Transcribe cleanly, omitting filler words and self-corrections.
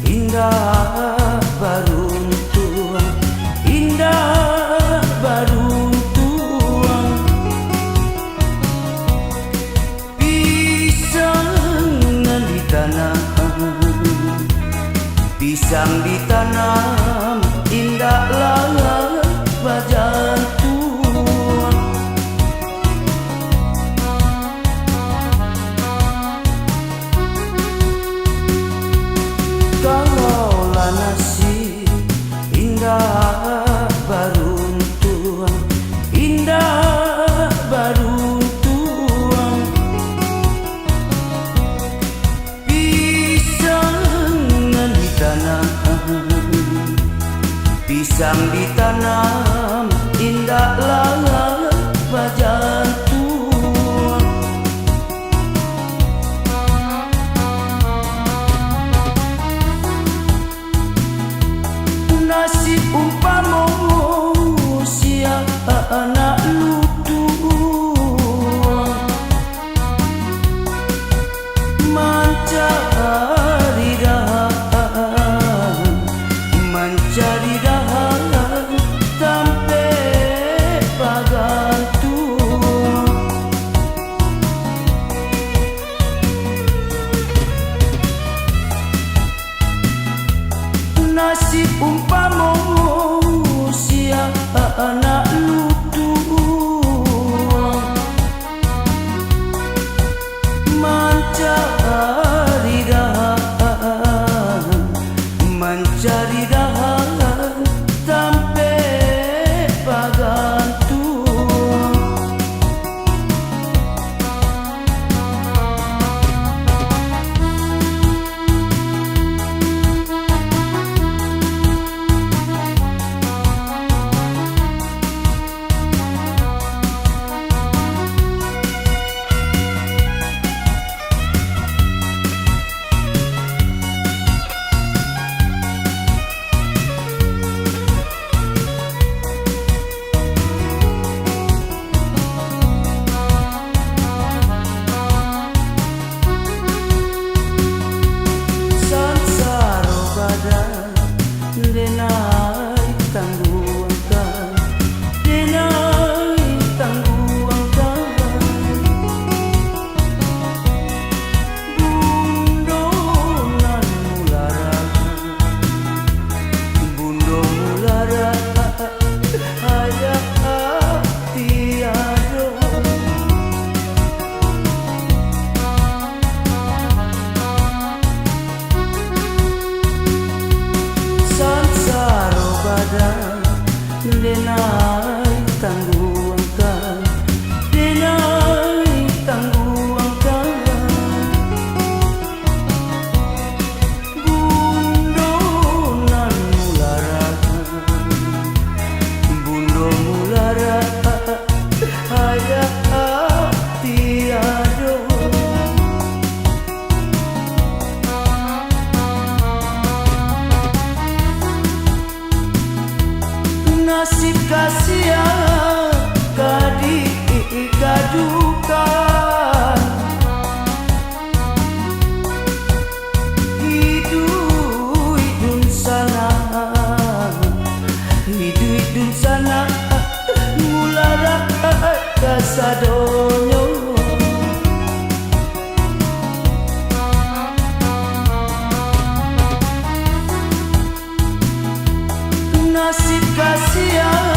Indah beruntung, indah beruntung. Pisang ditanam, pisang ditanam, indahlah berjantung. Kalaulah nasib indah beruntung, indah beruntung. Pisang ditanam, pisang ditanam, indahlah berjantung. Nasib umpama manusia anak lutung, mencari dahan, mencari dahan sampai pagantung. Nasib umpama manusia anak lutung, mencari dahan, mencari dahan sampai pagantung. Denai tangguhkan, denai tangguhkan. Bundonan mulara, bundo mulara, ayah tiada. Denai tangguhkan, denai tangguhkan. Bundonan mulara, bundo mulara, ayah tiada. Nasib kasihan dikadukan, hidup sana, hidup sana, mulara kasadonyo. Nasib kasihan